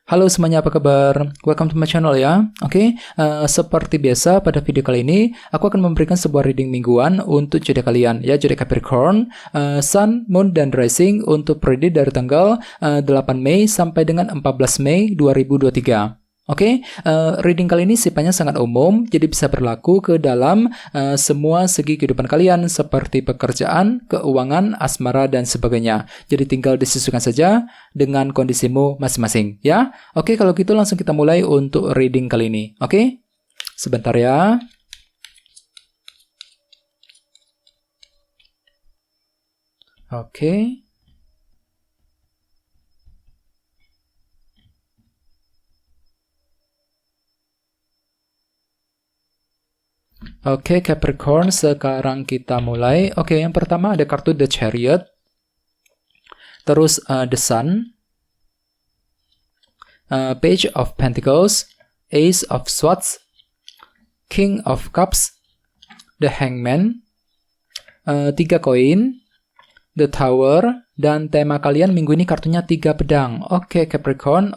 Halo semuanya, apa kabar? Welcome to my channel ya. Seperti biasa pada video kali ini aku akan memberikan sebuah reading mingguan untuk zodiak kalian ya, zodiak Capricorn, Sun, Moon, dan Rising untuk periode dari tanggal 8 Mei sampai dengan 14 Mei 2023. Reading kali ini sifatnya sangat umum, jadi bisa berlaku ke dalam semua segi kehidupan kalian seperti pekerjaan, keuangan, asmara, dan sebagainya. Jadi tinggal disesuaikan saja dengan kondisimu masing-masing, ya. Kalau gitu langsung kita mulai untuk reading kali ini. Sebentar ya. Capricorn, sekarang kita mulai. Yang pertama ada kartu The Chariot, terus The Sun, Page of Pentacles, Ace of Swords, King of Cups, The Hangman, 3 koin, The Tower, dan tema kalian minggu ini kartunya 3 pedang. Capricorn.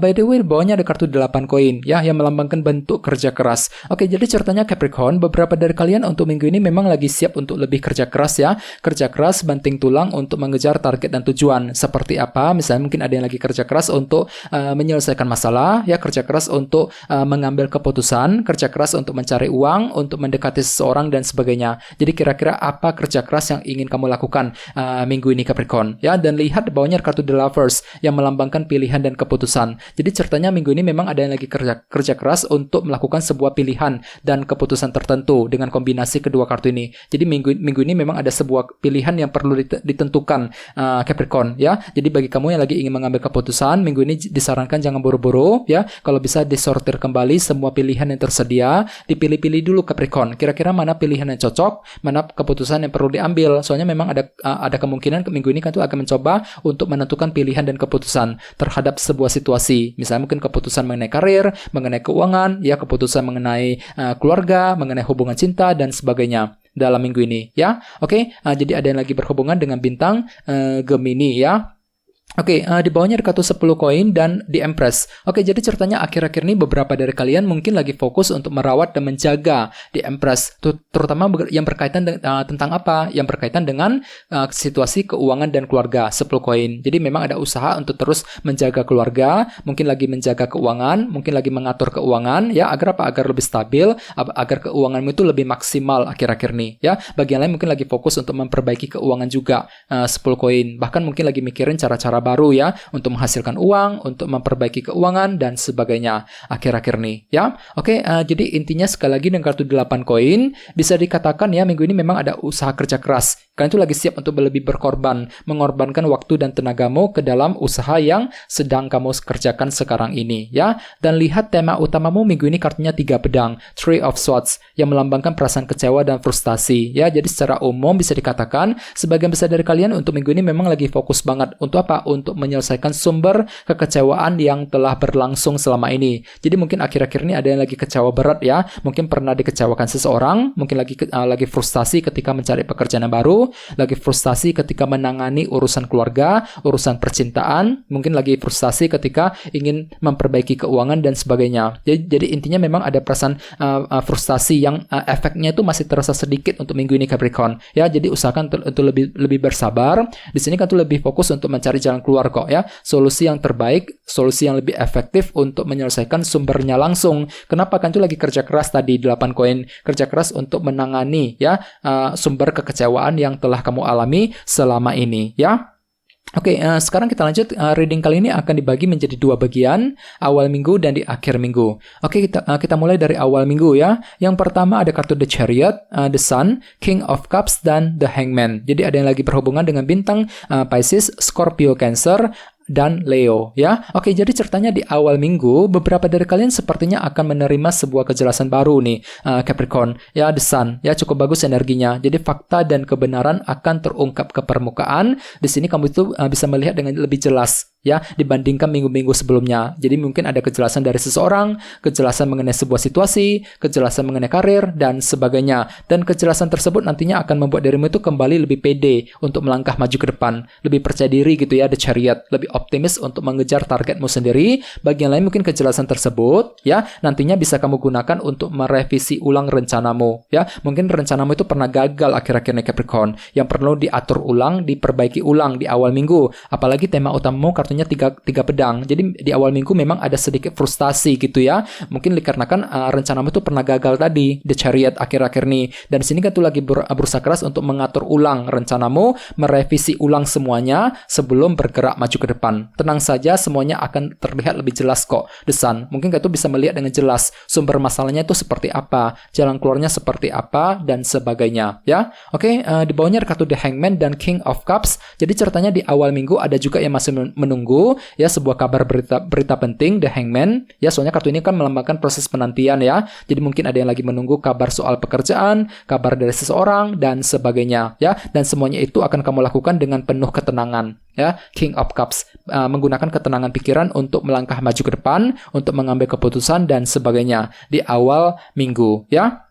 By the way, di bawahnya ada kartu 8 koin ya, yang melambangkan bentuk kerja keras. Jadi ceritanya Capricorn, beberapa dari kalian untuk minggu ini memang lagi siap untuk lebih kerja keras ya. Kerja keras, banting tulang untuk mengejar target dan tujuan. Seperti apa? Misalnya mungkin ada yang lagi kerja keras untuk menyelesaikan masalah ya, kerja keras untuk mengambil keputusan, kerja keras untuk mencari uang, untuk mendekati seseorang dan sebagainya. Jadi kira-kira apa kerja keras yang ingin kamu lakukan minggu ini Capricorn ya, dan lihat di bawahnya kartu The Lovers yang melambangkan pilihan dan keputusan. Jadi ceritanya minggu ini memang ada yang lagi kerja keras untuk melakukan sebuah pilihan dan keputusan tertentu dengan kombinasi kedua kartu ini. Jadi minggu ini memang ada sebuah pilihan yang perlu ditentukan Capricorn ya. Jadi bagi kamu yang lagi ingin mengambil keputusan, minggu ini disarankan jangan buru-buru ya. Kalau bisa disortir kembali semua pilihan yang tersedia, dipilih-pilih dulu Capricorn. Kira-kira mana pilihan yang cocok, mana keputusan yang perlu diambil. Soalnya memang ada kemungkinan minggu ini kan tuh akan mencoba untuk menentukan pilihan dan keputusan terhadap sebuah situasi. Misalnya mungkin keputusan mengenai karir, mengenai keuangan, ya keputusan mengenai keluarga, mengenai hubungan cinta dan sebagainya dalam minggu ini ya. Jadi ada yang lagi berhubungan dengan bintang Gemini ya. Di bawahnya ada kartu 10 koin dan The Empress. Jadi ceritanya akhir-akhir ini beberapa dari kalian mungkin lagi fokus untuk merawat dan menjaga The Empress, terutama yang berkaitan tentang apa? Yang berkaitan dengan situasi keuangan dan keluarga. 10 koin. Jadi memang ada usaha untuk terus menjaga keluarga, mungkin lagi menjaga keuangan, mungkin lagi mengatur keuangan ya, agar apa? Agar lebih stabil, agar keuanganmu itu lebih maksimal akhir-akhir ini ya. Bagian lain mungkin lagi fokus untuk memperbaiki keuangan juga, 10 koin. Bahkan mungkin lagi mikirin cara-cara baru ya untuk menghasilkan uang, untuk memperbaiki keuangan dan sebagainya akhir-akhir ini ya. Jadi intinya sekali lagi dengan kartu 8 koin bisa dikatakan ya, minggu ini memang ada usaha kerja keras. Kalian itu lagi siap untuk lebih mengorbankan waktu dan tenagamu ke dalam usaha yang sedang kamu kerjakan sekarang ini ya. Dan lihat tema utamamu minggu ini kartunya 3 pedang, Three of Swords, yang melambangkan perasaan kecewa dan frustasi ya. Jadi secara umum bisa dikatakan sebagian besar dari kalian untuk minggu ini memang lagi fokus banget untuk apa? Untuk menyelesaikan sumber kekecewaan yang telah berlangsung selama ini. Jadi mungkin akhir-akhir ini ada yang lagi kecewa berat ya. Mungkin pernah dikecewakan seseorang, mungkin lagi frustasi ketika mencari pekerjaan yang baru, lagi frustasi ketika menangani urusan keluarga, urusan percintaan, mungkin lagi frustasi ketika ingin memperbaiki keuangan dan sebagainya. Jadi intinya memang ada perasaan frustasi yang efeknya itu masih terasa sedikit untuk minggu ini Capricorn. Ya, jadi usahakan untuk lebih bersabar. Di sini kan tuh lebih fokus untuk mencari jalan keluar kok ya, solusi yang terbaik, solusi yang lebih efektif untuk menyelesaikan sumbernya langsung. Kenapa? Kan itu lagi kerja keras tadi 8 koin, kerja keras untuk menangani ya sumber kekecewaan yang telah kamu alami selama ini ya. Sekarang kita lanjut. Reading kali ini akan dibagi menjadi 2 bagian, awal minggu dan di akhir minggu. Kita mulai dari awal minggu ya. Yang pertama ada kartu The Chariot, The Sun, King of Cups, dan The Hangman. Jadi ada yang lagi berhubungan dengan bintang Pisces, Scorpio, Cancer, dan Leo ya. Jadi ceritanya di awal minggu beberapa dari kalian sepertinya akan menerima sebuah kejelasan baru nih Capricorn ya. The Sun ya, cukup bagus energinya. Jadi fakta dan kebenaran akan terungkap ke permukaan. Di sini kamu itu bisa melihat dengan lebih jelas ya dibandingkan minggu-minggu sebelumnya. Jadi mungkin ada kejelasan dari seseorang, kejelasan mengenai sebuah situasi, kejelasan mengenai karir dan sebagainya. Dan kejelasan tersebut nantinya akan membuat dirimu itu kembali lebih pede untuk melangkah maju ke depan, lebih percaya diri gitu ya, The Chariot, lebih optimis untuk mengejar targetmu sendiri. Bagi yang lain mungkin kejelasan tersebut ya nantinya bisa kamu gunakan untuk merevisi ulang rencanamu ya. Mungkin rencanamu itu pernah gagal akhir-akhir ini Capricorn, yang perlu diatur ulang, diperbaiki ulang di awal minggu. Apalagi tema utamamu kartunya tiga pedang. Jadi di awal minggu memang ada sedikit frustasi gitu ya. Mungkin dikarenakan rencanamu itu pernah gagal tadi, The Chariot akhir-akhir ini. Dan di sini kan tuh lagi berusaha keras untuk mengatur ulang rencanamu, merevisi ulang semuanya sebelum bergerak maju ke depan. Tenang saja, semuanya akan terlihat lebih jelas kok, The Sun. Mungkin kau bisa melihat dengan jelas sumber masalahnya itu seperti apa, jalan keluarnya seperti apa, dan sebagainya. Ya, oke. Di bawahnya ada kartu The Hangman dan King of Cups. Jadi ceritanya di awal minggu ada juga yang masih menunggu ya sebuah kabar berita penting, The Hangman. Ya, soalnya kartu ini kan melambangkan proses penantian ya. Jadi mungkin ada yang lagi menunggu kabar soal pekerjaan, kabar dari seseorang, dan sebagainya ya. Dan semuanya itu akan kamu lakukan dengan penuh ketenangan ya. King of Cups menggunakan ketenangan pikiran untuk melangkah maju ke depan, untuk mengambil keputusan dan sebagainya di awal minggu ya.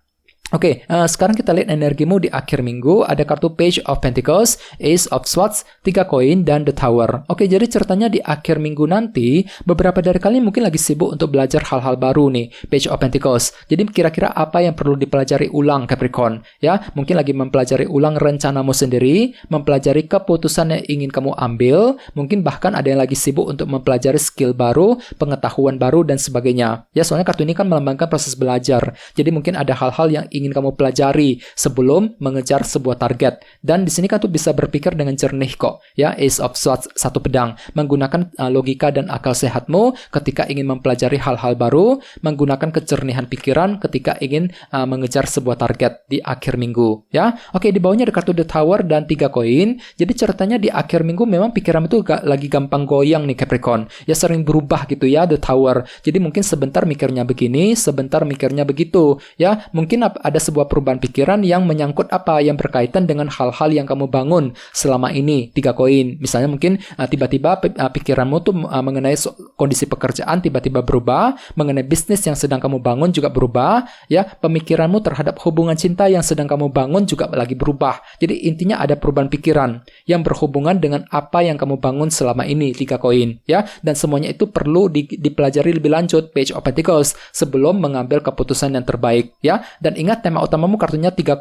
Oke, sekarang kita lihat energimu di akhir minggu. Ada kartu Page of Pentacles, Ace of Swords, 3 koin, dan The Tower. Oke, jadi ceritanya di akhir minggu nanti, beberapa dari kalian mungkin lagi sibuk untuk belajar hal-hal baru nih, Page of Pentacles. Jadi kira-kira apa yang perlu dipelajari ulang Capricorn? Ya, mungkin lagi mempelajari ulang rencanamu sendiri, mempelajari keputusan yang ingin kamu ambil, mungkin bahkan ada yang lagi sibuk untuk mempelajari skill baru, pengetahuan baru, dan sebagainya. Ya, soalnya kartu ini kan melambangkan proses belajar. Jadi mungkin ada hal-hal yang ingin kamu pelajari sebelum mengejar sebuah target. Dan di sini kan tuh bisa berpikir dengan jernih kok. Ya, Ace of Swords, 1 pedang, menggunakan logika dan akal sehatmu ketika ingin mempelajari hal-hal baru, menggunakan kejernihan pikiran ketika ingin mengejar sebuah target di akhir minggu. Ya, oke. Di bawahnya ada kartu The Tower dan 3 koin. Jadi ceritanya di akhir minggu memang pikiran itu lagi gampang goyang nih Capricorn. Ya, sering berubah gitu ya, The Tower. Jadi mungkin sebentar mikirnya begini, sebentar mikirnya begitu. Ya, mungkin ada sebuah perubahan pikiran yang menyangkut apa yang berkaitan dengan hal-hal yang kamu bangun selama ini. 3 koin. Misalnya mungkin tiba-tiba pikiranmu tuh mengenai kondisi pekerjaan tiba-tiba berubah, mengenai bisnis yang sedang kamu bangun juga berubah, ya, pemikiranmu terhadap hubungan cinta yang sedang kamu bangun juga lagi berubah. Jadi intinya ada perubahan pikiran yang berhubungan dengan apa yang kamu bangun selama ini, 3 koin, ya. Dan semuanya itu perlu dipelajari lebih lanjut, Page of Pentacles, sebelum mengambil keputusan yang terbaik, ya. Dan ingat tema utamamu kartunya 3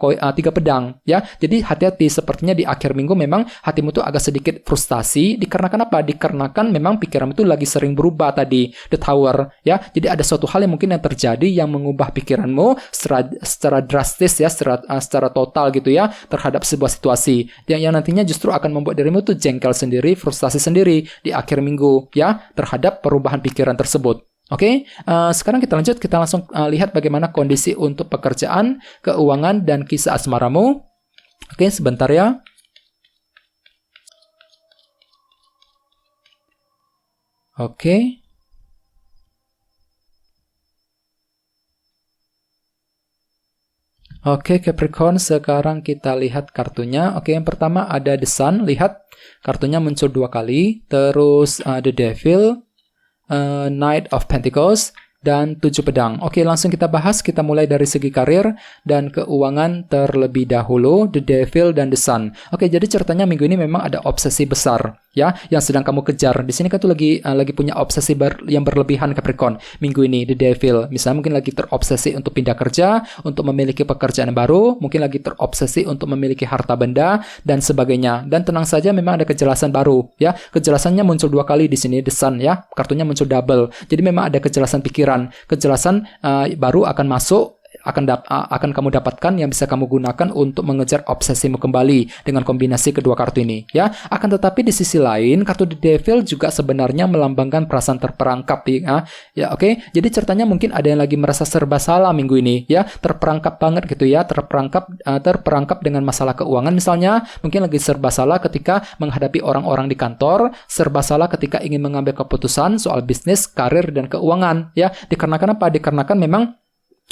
pedang ya. Jadi hati-hati, sepertinya di akhir minggu memang hatimu tuh agak sedikit frustasi dikarenakan apa? Dikarenakan memang pikiranmu tuh lagi sering berubah tadi, The Tower ya. Jadi ada suatu hal yang mungkin yang terjadi yang mengubah pikiranmu secara drastis ya, secara total gitu ya terhadap sebuah situasi yang nantinya justru akan membuat dirimu tuh jengkel sendiri, frustasi sendiri di akhir minggu ya terhadap perubahan pikiran tersebut. Oke, sekarang kita lanjut, kita langsung lihat bagaimana kondisi untuk pekerjaan, keuangan, dan kisah asmaramu. Oke, sebentar ya. Oke. Oke, Capricorn, sekarang kita lihat kartunya. Oke, yang pertama ada The Sun, lihat kartunya muncul 2 kali. Terus The Devil, Knight of Pentacles, dan 7 pedang. Oke, langsung kita bahas. Kita mulai dari segi karir dan keuangan terlebih dahulu, The Devil dan The Sun. Oke, jadi ceritanya minggu ini memang ada obsesi besar ya yang sedang kamu kejar. Di sini kan tuh lagi punya obsesi yang berlebihan Capricorn minggu ini, The Devil. Misalnya mungkin lagi terobsesi untuk pindah kerja, untuk memiliki pekerjaan baru, mungkin lagi terobsesi untuk memiliki harta benda dan sebagainya. Dan tenang saja, memang ada kejelasan baru ya. Kejelasannya muncul 2 kali di sini, The Sun ya. Kartunya muncul double. Jadi memang ada kejelasan pikiran, kejelasan baru akan masuk, akan kamu dapatkan yang bisa kamu gunakan untuk mengejar obsesimu kembali dengan kombinasi kedua kartu ini ya. Akan tetapi di sisi lain, kartu The Devil juga sebenarnya melambangkan perasaan terperangkap ya. Oke, jadi ceritanya mungkin ada yang lagi merasa serba salah minggu ini ya, terperangkap banget gitu ya, terperangkap dengan masalah keuangan misalnya, mungkin lagi serba salah ketika menghadapi orang-orang di kantor, serba salah ketika ingin mengambil keputusan soal bisnis, karir, dan keuangan ya. Dikarenakan apa? Dikarenakan memang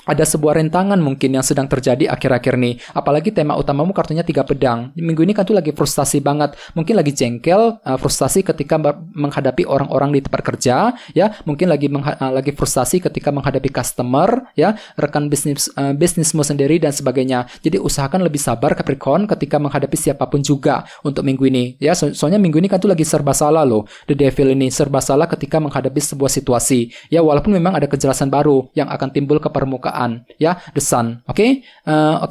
ada sebuah rentangan mungkin yang sedang terjadi akhir-akhir ini. Apalagi tema utamamu kartunya 3 pedang. Minggu ini kan tuh lagi frustasi banget. Mungkin lagi jengkel, frustasi ketika menghadapi orang-orang di tempat kerja, ya. Mungkin lagi frustasi ketika menghadapi customer, ya, rekan bisnismu sendiri dan sebagainya. Jadi usahakan lebih sabar Capricorn ketika menghadapi siapapun juga untuk minggu ini, ya. Soalnya minggu ini kan tuh lagi serba salah loh. The Devil ini serba salah ketika menghadapi sebuah situasi. Ya, walaupun memang ada kejelasan baru yang akan timbul ke permukaan. Ya, The Sun. Oke,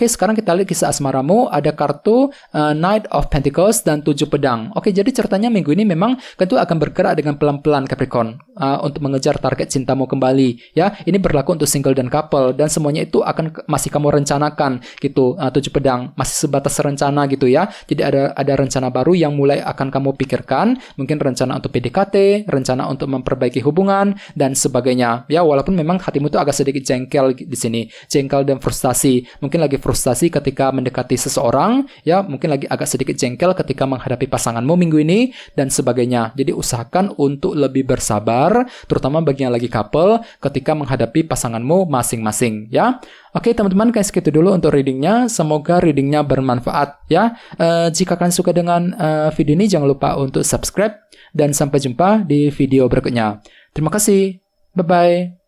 sekarang kita lihat kisah asmaramu. Ada kartu Knight of Pentacles dan 7 pedang. Oke, jadi ceritanya minggu ini memang tentu akan bergerak dengan pelan-pelan Capricorn untuk mengejar target cintamu kembali. Ya, ini berlaku untuk single dan couple dan semuanya itu akan masih kamu rencanakan gitu. 7 pedang masih sebatas rencana gitu ya. Jadi ada rencana baru yang mulai akan kamu pikirkan. Mungkin rencana untuk PDKT, rencana untuk memperbaiki hubungan dan sebagainya. Ya, walaupun memang hatimu itu agak sedikit jengkel di sini, jengkel dan frustasi. Mungkin lagi frustasi ketika mendekati seseorang, ya, mungkin lagi agak sedikit jengkel ketika menghadapi pasanganmu minggu ini dan sebagainya. Jadi usahakan untuk lebih bersabar, terutama bagi yang lagi couple ketika menghadapi pasanganmu masing-masing, ya. Oke, teman-teman, kayak segitu dulu untuk readingnya. Semoga readingnya bermanfaat, ya. Jika kalian suka dengan video ini, jangan lupa untuk subscribe dan sampai jumpa di video berikutnya. Terima kasih. Bye-bye.